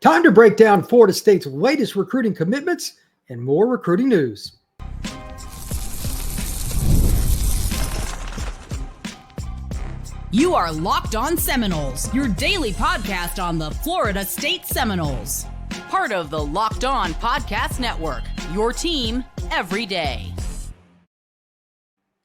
Time to break down Florida State's latest recruiting commitments and more recruiting news. You are Locked On Seminoles, your daily podcast on the Florida State Seminoles. Part of the Locked On Podcast Network, your team every day.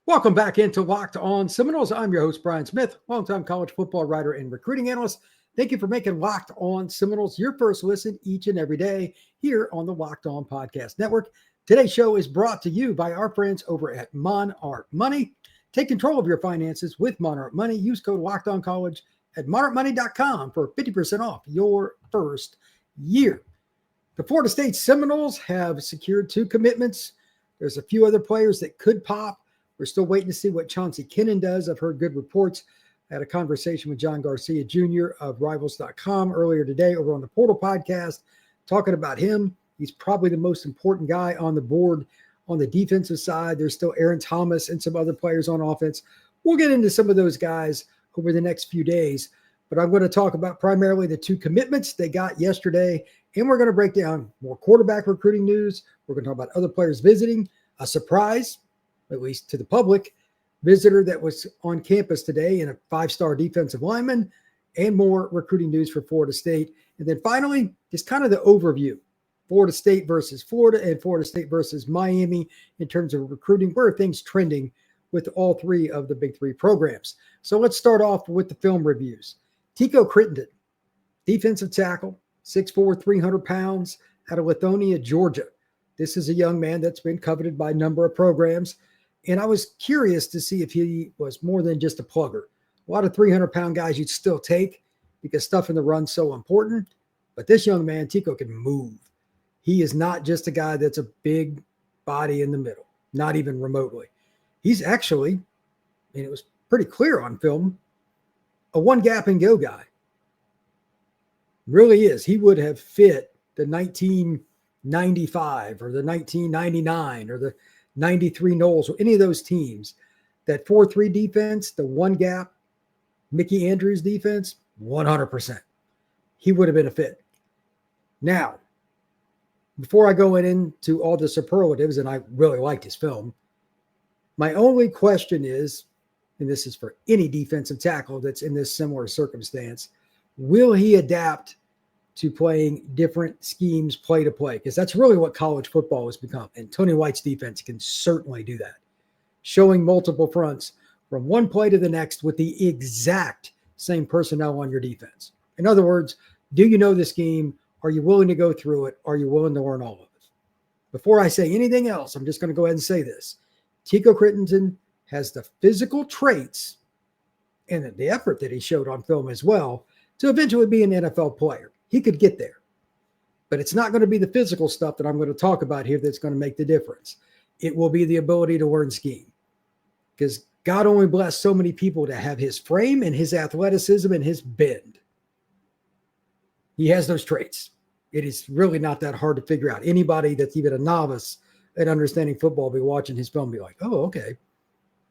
Welcome back into Locked On Seminoles. I'm your host, Brian Smith, longtime college football writer and recruiting analyst. Thank you for making Locked On Seminoles your first listen each and every day here on the Locked On Podcast Network. Today's show is brought to you by our friends over at Monarch Money. Take control of your finances with Monarch Money. Use code LOCKEDONCollege at monarchmoney.com for 50% off your first year. The Florida State Seminoles have secured 2 commitments. There's a few other players that could pop. We're still waiting to see what Tico Kittenden does. I've heard good reports. I had a conversation with John Garcia Jr. of Rivals.com earlier today over on the Portal podcast, talking about him. He's probably the most important guy on the board on the defensive side. There's still Aaron Thomas and some other players on offense. We'll get into some of those guys over the next few days, but I'm going to talk about primarily the 2 commitments they got yesterday, and we're going to break down more quarterback recruiting news. We're going to talk about other players visiting, a surprise, at least to the public, visitor that was on campus today and a 5-star defensive lineman, and more recruiting news for Florida State. And then finally, just kind of the overview. Florida State versus Florida and Florida State versus Miami in terms of recruiting. Where are things trending with all 3 of the big 3 programs? So let's start off with the film reviews. Tico Kittenden, defensive tackle, 6'4", 300 pounds, out of Lithonia, Georgia. This is a young man that's been coveted by a number of programs. And I was curious to see if he was more than just a plugger. A lot of 300-pound guys you'd still take because stuff in the run's so important. But this young man, Tico, can move. He is not just a guy that's a big body in the middle, not even remotely. He's actually, and it was pretty clear on film, a one-gap-and-go guy. Really is. He would have fit the 1995 or the 1999 or the 93 Noles or any of those teams. That 4-3 defense, the one-gap, Mickey Andrews defense, 100%. He would have been a fit. Now, before I go into all the superlatives, and I really liked his film, my only question is, and this is for any defensive tackle that's in this similar circumstance, will he adapt to playing different schemes play to play? Because that's really what college football has become. And Tony White's defense can certainly do that. Showing multiple fronts from one play to the next with the exact same personnel on your defense. In other words, do you know the scheme? Are you willing to go through it? Are you willing to learn all of it? Before I say anything else, I'm just going to go ahead and say this. Tico Kittenden has the physical traits and the effort that he showed on film as well to eventually be an NFL player. He could get there. But it's not going to be the physical stuff that I'm going to talk about here that's going to make the difference. It will be the ability to learn scheme. Because God only blessed so many people to have his frame and his athleticism and his bend. He has those traits. It is really not that hard to figure out. Anybody that's even a novice at understanding football will be watching his film and be like, oh, okay,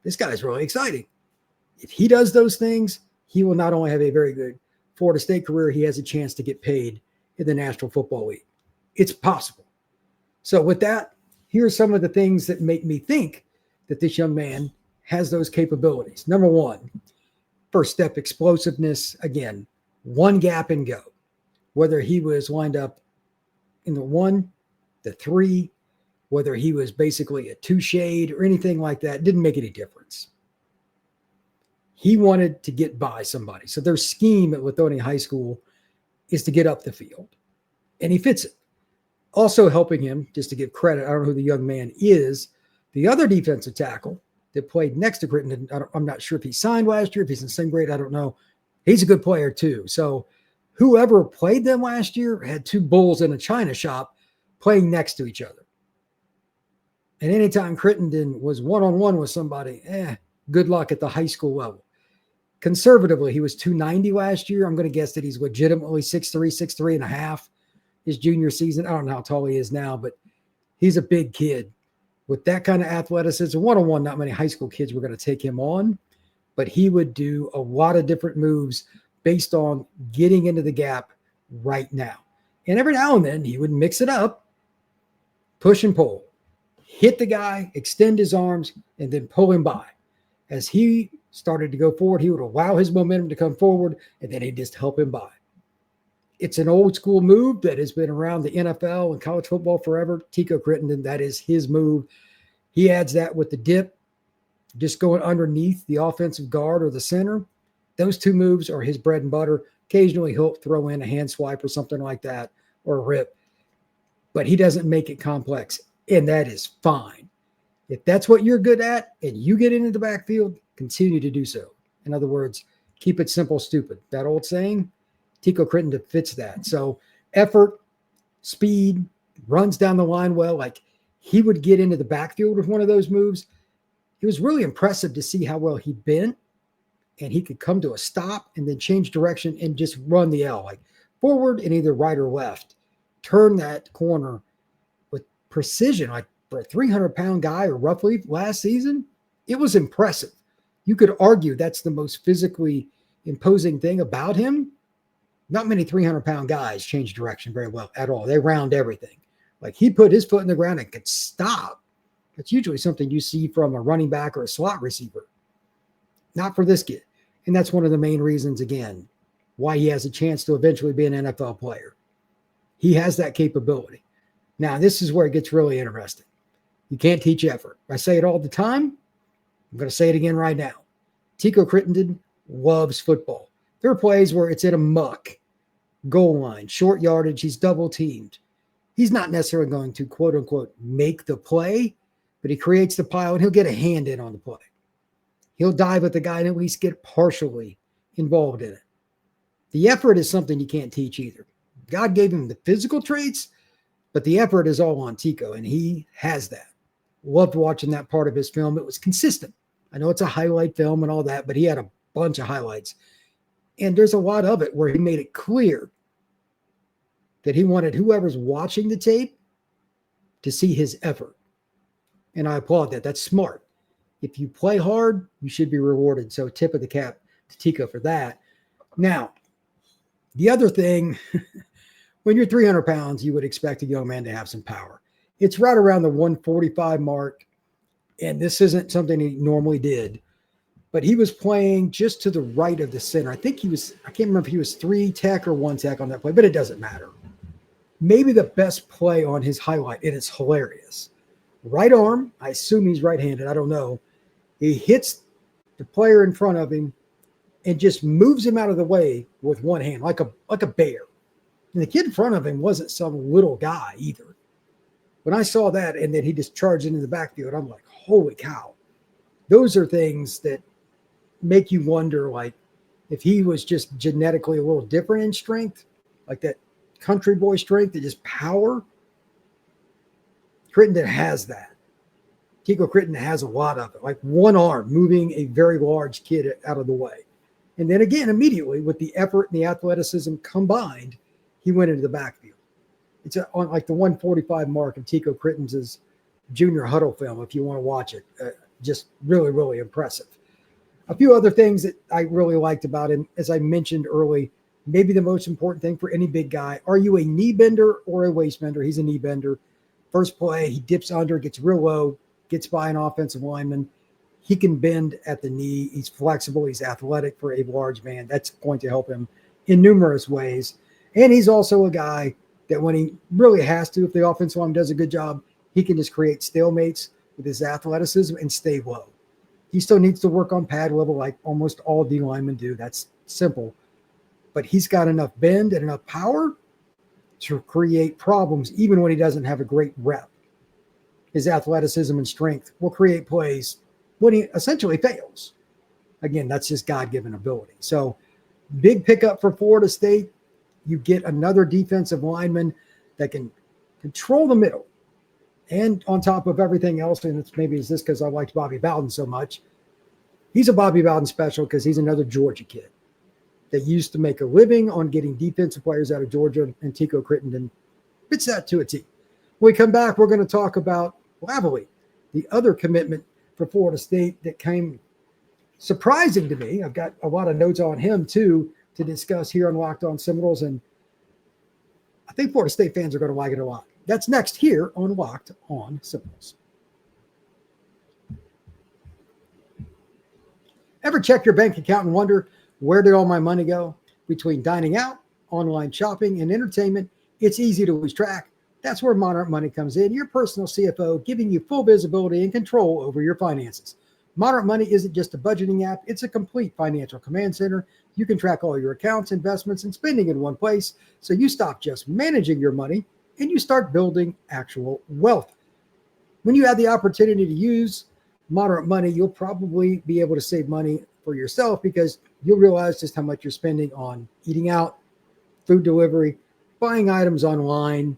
this guy's really exciting. If he does those things, he will not only have a very good Florida State career, he has a chance to get paid in the National Football League. It's possible. So with that, here are some of the things that make me think that this young man has those capabilities. Number 1, first step, explosiveness. Again, one gap and go. Whether he was lined up in the 1, the 3, whether he was basically a 2 shade or anything like that, didn't make any difference. He wanted to get by somebody. So their scheme at Lithonia High School is to get up the field. And he fits it. Also helping him, just to give credit, I don't know who the young man is, the other defensive tackle that played next to Crittendon, I'm not sure if he signed last year, if he's in the same grade, I don't know. He's a good player too. So whoever played them last year had 2 bulls in a china shop playing next to each other. And anytime Crittendon was one-on-one with somebody, good luck at the high school level. Conservatively, he was 290 last year. I'm going to guess that he's legitimately 6'3", 6'3 and a half his junior season. I don't know how tall he is now, but he's a big kid. With that kind of athleticism, one-on-one, not many high school kids were going to take him on, but he would do a lot of different moves based on getting into the gap right now. And every now and then he would mix it up, push and pull, hit the guy, extend his arms, and then pull him by. As he started to go forward, he would allow his momentum to come forward, and then he'd just help him by. It's an old school move that has been around the NFL and college football forever. Tico Kittenden, that is his move. He adds that with the dip, just going underneath the offensive guard or the center. Those two moves are his bread and butter. Occasionally he'll throw in a hand swipe or something like that, or a rip, but he doesn't make it complex, and that is fine. If that's what you're good at and you get into the backfield, continue to do so. In other words, keep it simple, stupid. That old saying, Tico Kittenden fits that. So effort, speed, runs down the line well. Like, he would get into the backfield with one of those moves. It was really impressive to see how well he bent, and he could come to a stop and then change direction and just run the L, like forward and either right or left. Turn that corner with precision. Like, for a 300-pound guy, or roughly last season, it was impressive. You could argue that's the most physically imposing thing about him. Not many 300-pound guys change direction very well at all. They round everything. Like, he put his foot in the ground and could stop. That's usually something you see from a running back or a slot receiver. Not for this kid. And that's one of the main reasons, again, why he has a chance to eventually be an NFL player. He has that capability. Now, this is where it gets really interesting. You can't teach effort. I say it all the time. I'm going to say it again right now. Tico Kittenden loves football. There are plays where it's in a muck, goal line, short yardage. He's double teamed. He's not necessarily going to, quote unquote, make the play, but he creates the pile and he'll get a hand in on the play. He'll dive at the guy and at least get partially involved in it. The effort is something you can't teach either. God gave him the physical traits, but the effort is all on Tico, and he has that. Loved watching that part of his film. It was consistent. I know it's a highlight film and all that, but he had a bunch of highlights. And there's a lot of it where he made it clear that he wanted whoever's watching the tape to see his effort. And I applaud that. That's smart. If you play hard, you should be rewarded. So tip of the cap to Tico for that. Now, the other thing, when you're 300 pounds, you would expect a young man to have some power. It's right around the 145 mark, and this isn't something he normally did, but he was playing just to the right of the center. I can't remember if he was 3 tech or 1 tech on that play, but it doesn't matter. Maybe the best play on his highlight, and it's hilarious. Right arm, I assume he's right-handed, I don't know. He hits the player in front of him and just moves him out of the way with one hand, like a bear. And the kid in front of him wasn't some little guy either. When I saw that and then he just charged into the backfield, I'm like, holy cow. Those are things that make you wonder, like, if he was just genetically a little different in strength, like that country boy strength, that just power. Crittenden has that. Tico Kittenden has a lot of it, like one arm moving a very large kid out of the way. And then again, immediately with the effort and the athleticism combined, he went into the backfield. It's on like the 145 mark of Tico Crittenden's junior huddle film, if you want to watch it. Just really, really impressive. A few other things that I really liked about him, as I mentioned early, maybe the most important thing for any big guy. Are you a knee bender or a waist bender? He's a knee bender. First play, he dips under, gets real low, gets by an offensive lineman. He can bend at the knee. He's flexible. He's athletic for a large man. That's going to help him in numerous ways. And he's also a guy that when he really has to, if the offensive line does a good job, he can just create stalemates with his athleticism and stay low. He still needs to work on pad level like almost all D linemen do. That's simple. But he's got enough bend and enough power to create problems even when he doesn't have a great rep. His athleticism and strength will create plays when he essentially fails. Again, that's just God-given ability. So big pickup for Florida State. You get another defensive lineman that can control the middle. And on top of everything else, and it's this because I liked Bobby Bowden so much, he's a Bobby Bowden special because he's another Georgia kid that used to make a living on getting defensive players out of Georgia, and Tico Kittenden fits that to a T. When we come back, we're going to talk about Lavallee, the other commitment for Florida State that came surprising to me. I've got a lot of notes on him, too, to discuss here on Locked On Seminoles. And I think Florida State fans are going to like it a lot. That's next here on Locked On Seminoles. Ever check your bank account and wonder, where did all my money go? Between dining out, online shopping, and entertainment, it's easy to lose track. That's where Monarch Money comes in, your personal CFO, giving you full visibility and control over your finances. Monarch Money isn't just a budgeting app, it's a complete financial command center. You can track all your accounts, investments, and spending in one place, so you stop just managing your money and you start building actual wealth. When you have the opportunity to use Monarch Money, you'll probably be able to save money for yourself because you'll realize just how much you're spending on eating out, food delivery, buying items online,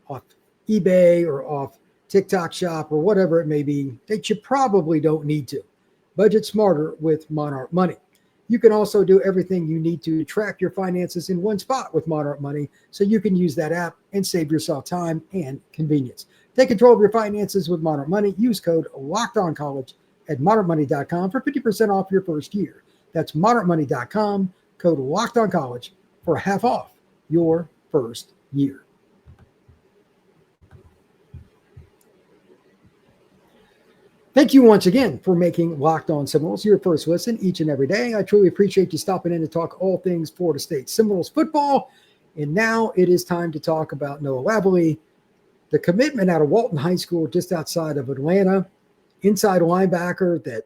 off eBay or off TikTok Shop or whatever it may be that you probably don't need to. Budget smarter with Monarch Money. You can also do everything you need to track your finances in one spot with Monarch Money, so you can use that app and save yourself time and convenience. Take control of your finances with Monarch Money. Use code LOCKEDONCollege at monarchmoney.com for 50% off your first year. That's monarchmoney.com, code LOCKEDONCollege for half off your first year. Thank you once again for making Locked On Seminoles your first listen each and every day. I truly appreciate you stopping in to talk all things Florida State Seminoles football. And now it is time to talk about Noah Lavallee, the commitment out of Walton High School just outside of Atlanta, inside linebacker that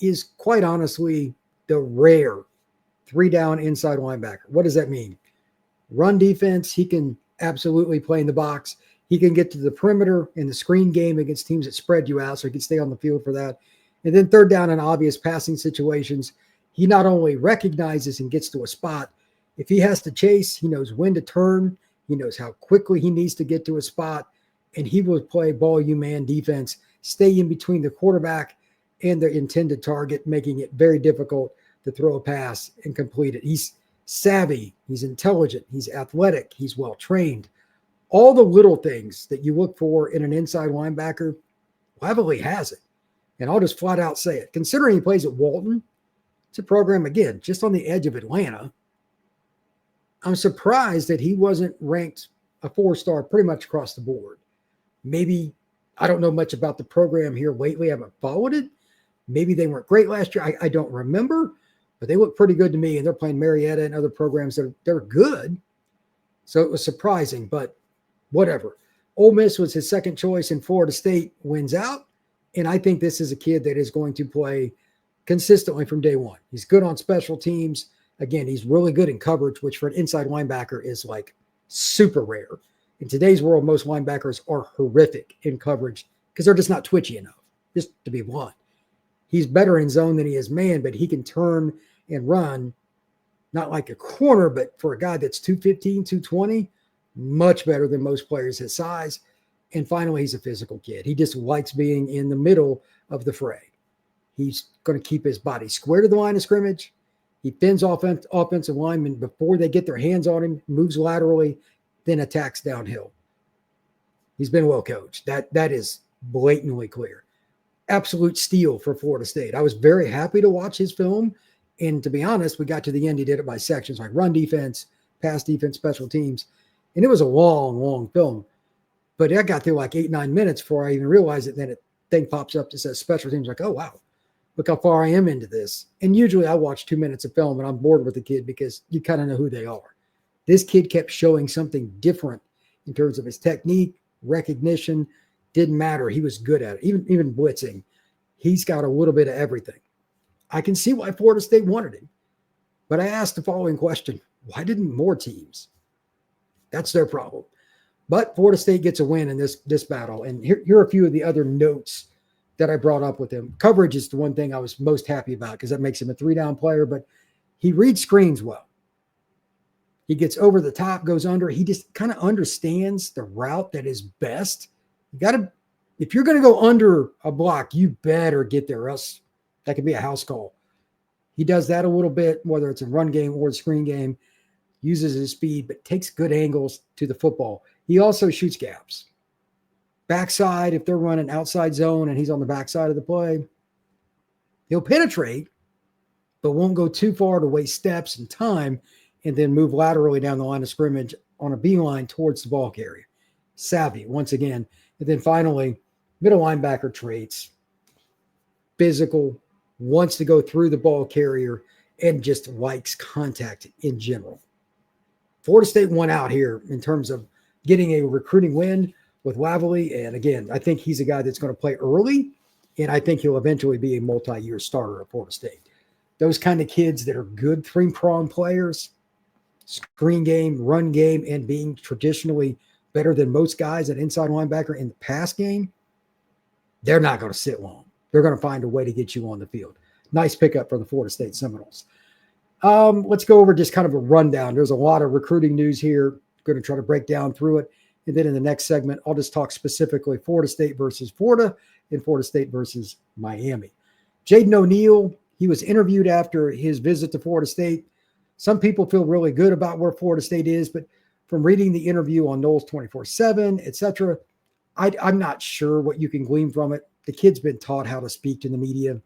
is quite honestly the rare three-down inside linebacker. What does that mean? Run defense, he can absolutely play in the box. He can get to the perimeter in the screen game against teams that spread you out, so he can stay on the field for that. And then third down in obvious passing situations, he not only recognizes and gets to a spot, if he has to chase, he knows when to turn, he knows how quickly he needs to get to a spot, and he will play ball you man defense, stay in between the quarterback and the intended target, making it very difficult to throw a pass and complete it. He's savvy, he's intelligent, he's athletic, he's well-trained. All the little things that you look for in an inside linebacker, Lavallee has it. And I'll just flat out say it. Considering he plays at Walton, it's a program, again, just on the edge of Atlanta. I'm surprised that he wasn't ranked a 4-star pretty much across the board. Maybe, I don't know much about the program here lately. I haven't followed it. Maybe they weren't great last year. I don't remember. But they look pretty good to me. And they're playing Marietta and other programs that they're good. So it was surprising, but whatever. Ole Miss was his second choice, and Florida State wins out. And I think this is a kid that is going to play consistently from day one. He's good on special teams. Again, he's really good in coverage, which for an inside linebacker is like super rare. In today's world, most linebackers are horrific in coverage because they're just not twitchy enough, just to be blunt. He's better in zone than he is man, but he can turn and run, not like a corner, but for a guy that's 215, 220, much better than most players his size. And finally, he's a physical kid. He just likes being in the middle of the fray. He's going to keep his body square to the line of scrimmage. He pins offensive linemen before they get their hands on him, moves laterally, then attacks downhill. He's been well coached. That is blatantly clear. Absolute steal for Florida State. I was very happy to watch his film. And to be honest, we got to the end, he did it by sections, like run defense, pass defense, special teams. And it was a long, long film. But I got through like 8-9 minutes before I even realized it. Then a thing pops up that says special teams. Like, oh, wow, look how far I am into this. And usually I watch 2 minutes of film and I'm bored with the kid because you kind of know who they are. This kid kept showing something different in terms of his technique, recognition. Didn't matter. He was good at it. Even blitzing. He's got a little bit of everything. I can see why Florida State wanted him. But I asked the following question. Why didn't more teams? That's their problem. But Florida State gets a win in this battle. And here are a few of the other notes that I brought up with him. Coverage is the one thing I was most happy about because that makes him a 3-down player. But he reads screens well. He gets over the top, goes under. He just kind of understands the route that is best. You got to, if you're going to go under a block, you better get there, or else that could be a house call. He does that a little bit, whether it's a run game or a screen game. Uses his speed, but takes good angles to the football. He also shoots gaps. Backside, if they're running outside zone and he's on the backside of the play, he'll penetrate, but won't go too far to waste steps and time and then move laterally down the line of scrimmage on a beeline towards the ball carrier. Savvy, once again. And then finally, middle linebacker traits, physical, wants to go through the ball carrier, and just likes contact in general. Florida State won out here in terms of getting a recruiting win with Lavallee. And again, I think he's a guy that's going to play early, and I think he'll eventually be a multi-year starter at Florida State. Those kind of kids that are good three-prong players, screen game, run game, and being traditionally better than most guys at inside linebacker in the pass game, they're not going to sit long. They're going to find a way to get you on the field. Nice pickup for the Florida State Seminoles. Let's go over just kind of a rundown. There's a lot of recruiting news here. Going to try to break down through it. And then in the next segment, I'll just talk specifically Florida State versus Florida and Florida State versus Miami. Jaden O'Neal, he was interviewed after his visit to Florida State. Some people feel really good about where Florida State is, but from reading the interview on Noles 24/7, etc., I'm not sure what you can glean from it. The kid's been taught how to speak to the media.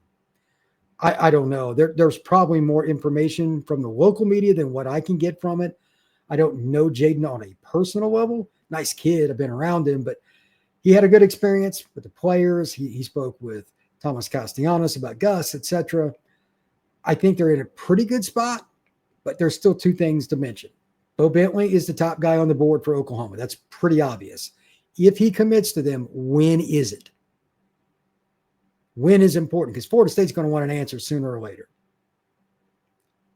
I don't know. There's probably more information from the local media than what I can get from it. I don't know Jaden on a personal level. Nice kid. I've been around him, but he had a good experience with the players. He spoke with Thomas Castellanos about Gus, etc. I think they're in a pretty good spot, but there's still two things to mention. Bo Bentley is the top guy on the board for Oklahoma. That's pretty obvious. If he commits to them, when is it? When is important? Because Florida State's going to want an answer sooner or later.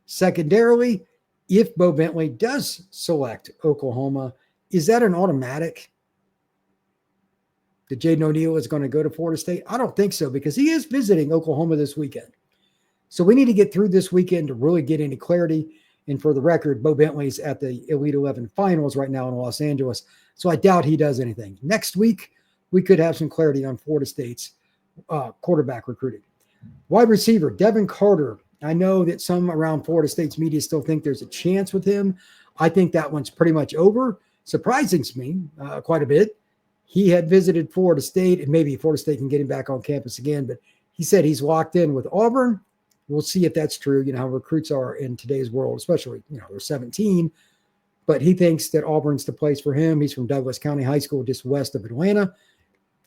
Secondarily, if Bo Bentley does select Oklahoma, is that an automatic that Jaden O'Neal is going to go to Florida State? I don't think so, because he is visiting Oklahoma this weekend. So we need to get through this weekend to really get any clarity. And for the record, Bo Bentley's at the Elite 11 finals right now in Los Angeles. So I doubt he does anything. Next week, we could have some clarity on Florida State's quarterback recruiting. Wide receiver, Devin Carter. I know that some around Florida State's media still think there's a chance with him. I think that one's pretty much over. Surprising me quite a bit. He had visited Florida State, and maybe Florida State can get him back on campus again, but he said he's locked in with Auburn. We'll see if that's true. You know how recruits are in today's world, especially, they're 17, but he thinks that Auburn's the place for him. He's from Douglas County High School, just west of Atlanta.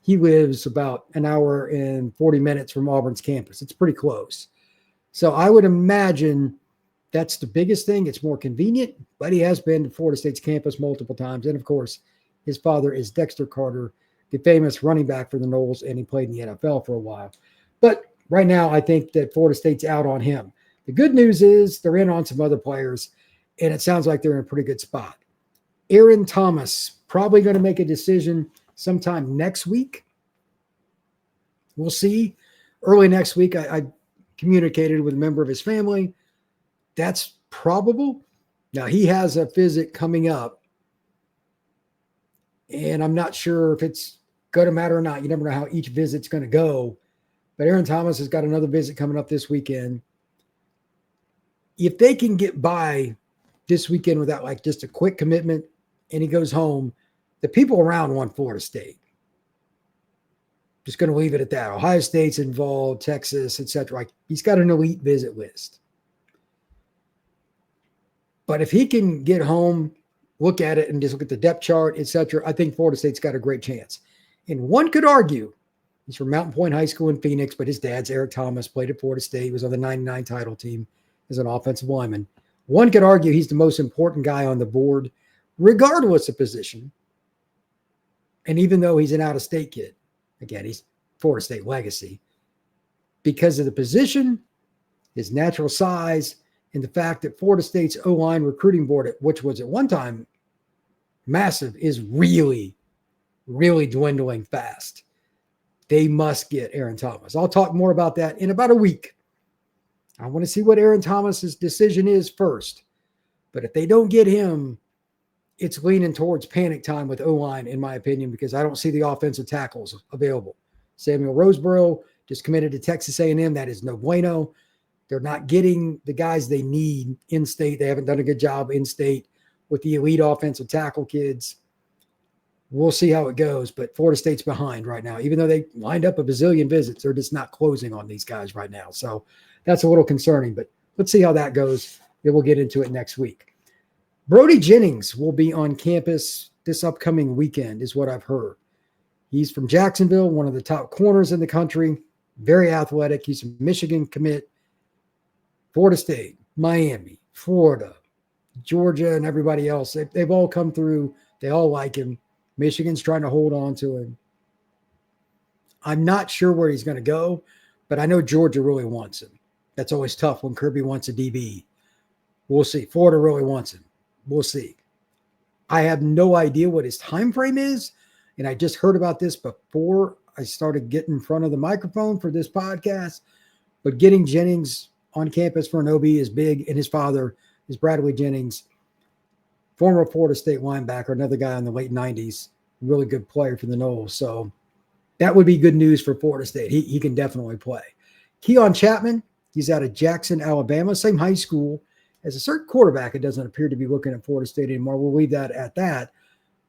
He lives about an hour and 40 minutes from Auburn's campus. It's pretty close. So I would imagine that's the biggest thing. It's more convenient, but he has been to Florida State's campus multiple times. And of course, his father is Dexter Carter, the famous running back for the Noles, and he played in the NFL for a while. But right now, I think that Florida State's out on him. The good news is they're in on some other players, and it sounds like they're in a pretty good spot. Aaron Thomas, probably going to make a decision sometime next week. We'll see. Early next week, I communicated with a member of his family. That's probable. Now, he has a visit coming up, and I'm not sure if it's going to matter or not. You never know how each visit's going to go. But Aaron Thomas has got another visit coming up this weekend. If they can get by this weekend without just a quick commitment and he goes home, the people around want Florida State. Just going to leave it at that. Ohio State's involved, Texas, etc. He's got an elite visit list. But if he can get home, look at it, and just look at the depth chart, etc., I think Florida State's got a great chance. And one could argue, he's from Mountain Point High School in Phoenix, but his dad's Eric Thomas, played at Florida State, was on the 99 title team as an offensive lineman. One could argue he's the most important guy on the board, regardless of position. And even though he's an out-of-state kid, again, he's Florida State legacy, because of the position, his natural size, and the fact that Florida State's O-line recruiting board, which was at one time massive, is really, really dwindling fast. They must get Aaron Thomas. I'll talk more about that in about a week. I want to see what Aaron Thomas's decision is first. But if they don't get him, it's leaning towards panic time with O-line, in my opinion, because I don't see the offensive tackles available. Samuel Roseborough just committed to Texas A&M. That is no bueno. They're not getting the guys they need in-state. They haven't done a good job in-state with the elite offensive tackle kids. We'll see how it goes, but Florida State's behind right now. Even though they lined up a bazillion visits, they're just not closing on these guys right now. So that's a little concerning, but let's see how that goes. Then we'll get into it next week. Brody Jennings will be on campus this upcoming weekend, is what I've heard. He's from Jacksonville, one of the top corners in the country, very athletic. He's a Michigan commit. Florida State, Miami, Florida, Georgia, and everybody else. They've all come through. They all like him. Michigan's trying to hold on to him. I'm not sure where he's going to go, but I know Georgia really wants him. That's always tough when Kirby wants a DB. We'll see. Florida really wants him. We'll see. I have no idea what his time frame is, and I just heard about this before I started getting in front of the microphone for this podcast. But getting Jennings on campus for an OB is big, and his father is Bradley Jennings, former Florida State linebacker, another guy in the late 90s, really good player for the Noles. So that would be good news for Florida State. He can definitely play. Keon Chapman, he's out of Jackson, Alabama, same high school as a certain quarterback. It doesn't appear to be looking at Florida State anymore. We'll leave that at that.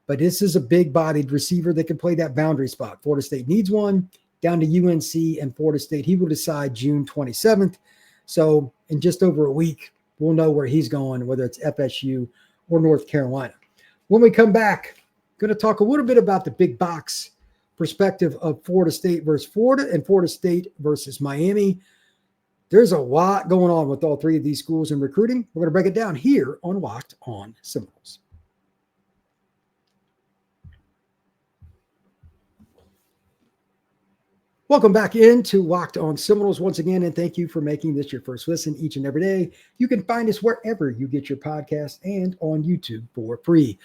But this is a big-bodied receiver that can play that boundary spot. Florida State needs one, down to UNC and Florida State. He will decide June 27th. So in just over a week, we'll know where he's going, whether it's FSU or North Carolina. When we come back, I'm going to talk a little bit about the big box perspective of Florida State versus Florida and Florida State versus Miami. There's a lot going on with all three of these schools in recruiting. We're going to break it down here on Locked on Seminoles. Welcome back into Locked on Seminoles once again, and thank you for making this your first listen each and every day. You can find us wherever you get your podcast and on YouTube for free.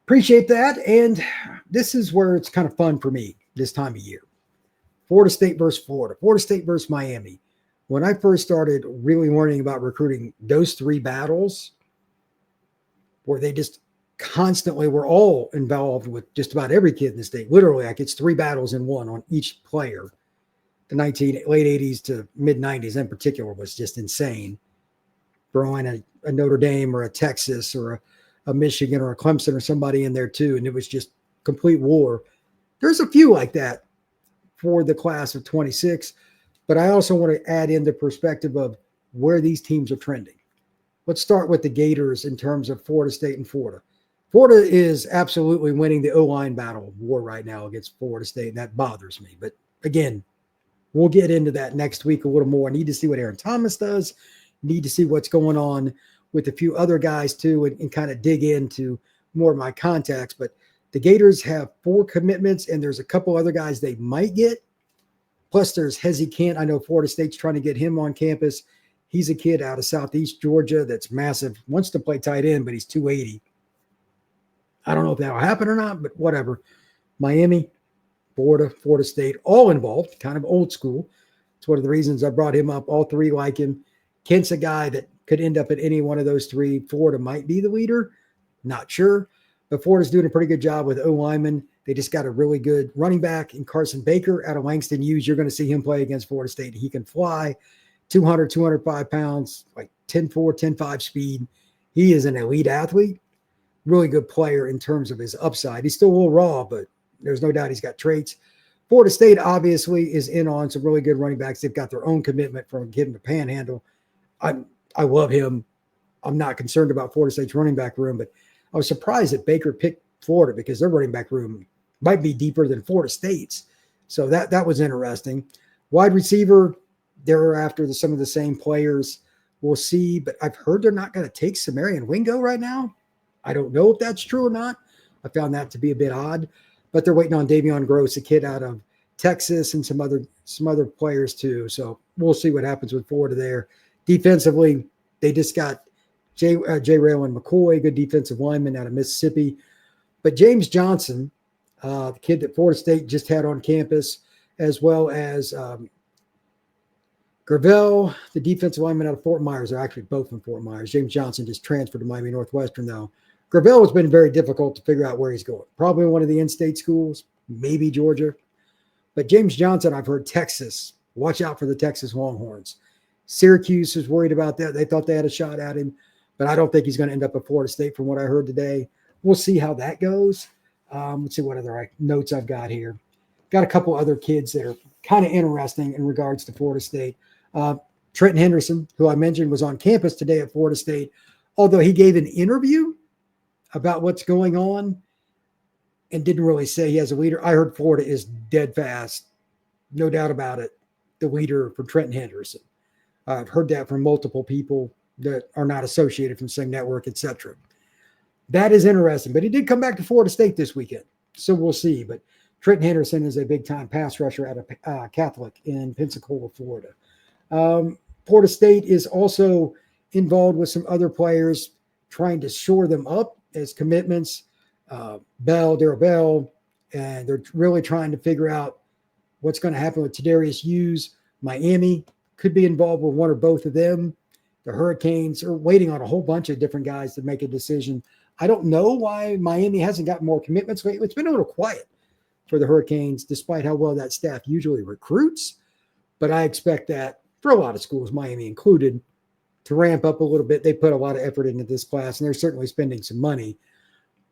Appreciate that, and this is where it's kind of fun for me this time of year. Florida State versus Florida, Florida State versus Miami. When I first started really learning about recruiting, those three battles where they just constantly were all involved with just about every kid in the state. Literally, like it's three battles in one on each player. The late 80s to mid 90s in particular was just insane. Throwing a Notre Dame or a Texas or a Michigan or a Clemson or somebody in there too. And it was just complete war. There's a few like that for the class of 26, but I also want to add in the perspective of where these teams are trending. Let's start with the Gators in terms of Florida State and Florida. Florida is absolutely winning the O-line battle war right now against Florida State, and that bothers me. But again, we'll get into that next week a little more. I need to see what Aaron Thomas does. Need to see what's going on with a few other guys too, and kind of dig into more of my contacts. But the Gators have 4 commitments, and there's a couple other guys they might get. Plus, there's Hezzy Kent. I know Florida State's trying to get him on campus. He's a kid out of Southeast Georgia that's massive, wants to play tight end, but he's 280. I don't know if that'll happen or not, but whatever. Miami, Florida, Florida State, all involved, kind of old school. It's one of the reasons I brought him up. All three like him. Kent's a guy that could end up at any one of those three. Florida might be the leader. Not sure. But Florida's doing a pretty good job with O-lineman. They just got a really good running back in Carson Baker out of Langston Hughes. You're going to see him play against Florida State. He can fly 200, 205 pounds, like 10.4, 10.5 speed. He is an elite athlete. Really good player in terms of his upside. He's still a little raw, but there's no doubt he's got traits. Florida State obviously is in on some really good running backs. They've got their own commitment from getting the Panhandle. I love him. I'm not concerned about Florida State's running back room, but I was surprised that Baker picked Florida because their running back room might be deeper than Florida State's. So that was interesting. Wide receiver, they're after some of the same players. We'll see, but I've heard they're not going to take Samarian Wingo right now. I don't know if that's true or not. I found that to be a bit odd, but they're waiting on Davion Gross, a kid out of Texas, and some other players too. So we'll see what happens with Florida there. Defensively, they just got J. Raylan McCoy, good defensive lineman out of Mississippi. But James Johnson, the kid that Florida State just had on campus, as well as Gravel, the defensive lineman out of Fort Myers. They're actually both from Fort Myers. James Johnson just transferred to Miami Northwestern, though. Gravel has been very difficult to figure out where he's going. Probably one of the in-state schools, maybe Georgia. But James Johnson, I've heard Texas. Watch out for the Texas Longhorns. Syracuse is worried about that. They thought they had a shot at him, but I don't think he's going to end up at Florida State from what I heard today. We'll see how that goes. Let's see what other notes I've got here. Got a couple other kids that are kind of interesting in regards to Florida State. Trenton Henderson, who I mentioned, was on campus today at Florida State. Although he gave an interview about what's going on and didn't really say he has a leader. I heard Florida is dead fast, no doubt about it, the leader for Trenton Henderson. I've heard that from multiple people that are not associated from same network, etc. That is interesting, but he did come back to Florida State this weekend, so we'll see. But Trenton Henderson is a big-time pass rusher out of Catholic in Pensacola, Florida. Florida State is also involved with some other players trying to shore them up as commitments. Darrell Bell, and they're really trying to figure out what's going to happen with Tadarius Hughes. Miami could be involved with one or both of them. The Hurricanes are waiting on a whole bunch of different guys to make a decision. I don't know why Miami hasn't got more commitments lately. It's been a little quiet for the Hurricanes, despite how well that staff usually recruits. But I expect that for a lot of schools, Miami included, to ramp up a little bit. They put a lot of effort into this class, and they're certainly spending some money.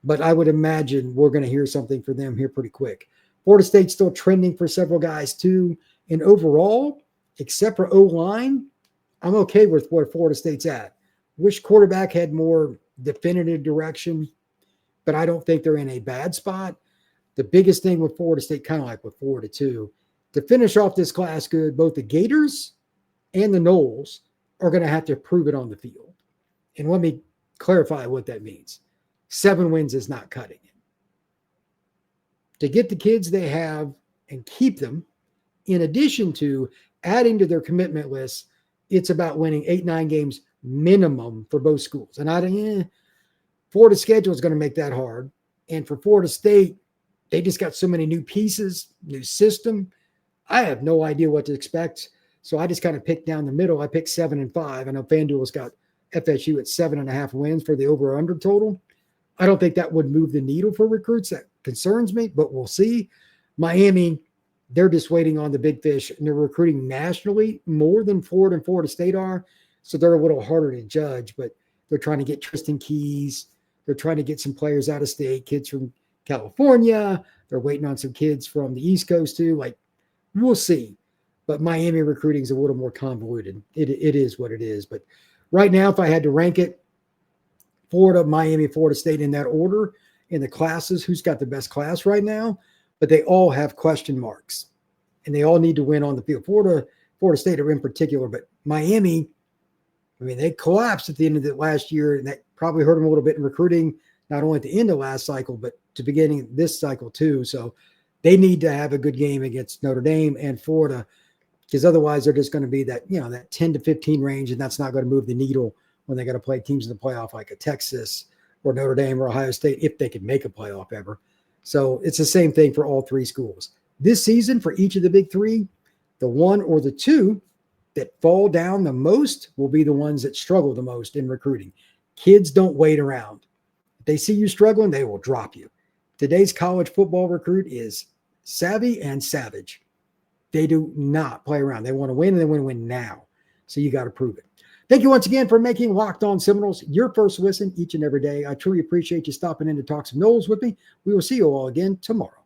But I would imagine we're going to hear something for them here pretty quick. Florida State's still trending for several guys, too. And overall, except for O-line, I'm okay with where Florida State's at. Wish quarterback had more definitive direction, but I don't think they're in a bad spot. The biggest thing with Florida State, kind of like with Florida, too, to finish off this class good, both the Gators and the Noles are going to have to prove it on the field. And let me clarify what that means. 7 wins is not cutting it. To get the kids they have and keep them, in addition to adding to their commitment list, it's about winning 8-9 games minimum for both schools. And Florida's schedule is going to make that hard. And for Florida State, they just got so many new pieces, new system. I have no idea what to expect. So I just kind of picked down the middle. I picked 7-5. I know FanDuel's got FSU at 7.5 wins for the over-under total. I don't think that would move the needle for recruits. That concerns me, but we'll see. Miami, they're just waiting on the big fish, and they're recruiting nationally more than Florida and Florida State are. So they're a little harder to judge, but they're trying to get Tristan Keys. They're trying to get some players out of state, kids from California. They're waiting on some kids from the East Coast too. Like, we'll see. But Miami recruiting is a little more convoluted. It is what it is. But right now, if I had to rank it, Florida, Miami, Florida State in that order in the classes, who's got the best class right now? But they all have question marks, and they all need to win on the field. Florida State are in particular, but Miami, I mean, they collapsed at the end of the last year, and that probably hurt them a little bit in recruiting, not only at the end of last cycle, but to beginning this cycle too. So they need to have a good game against Notre Dame and Florida, because otherwise they're just going to be that, that 10 to 15 range, and that's not going to move the needle when they got to play teams in the playoff like a Texas or Notre Dame or Ohio State, if they could make a playoff ever. So it's the same thing for all three schools. This season, for each of the big three, the one or the two that fall down the most will be the ones that struggle the most in recruiting. Kids don't wait around. If they see you struggling, they will drop you. Today's college football recruit is savvy and savage. They do not play around. They want to win, and they want to win now. So you got to prove it. Thank you once again for making Locked On Seminoles your first listen each and every day. I truly appreciate you stopping in to talk some Noles with me. We will see you all again tomorrow.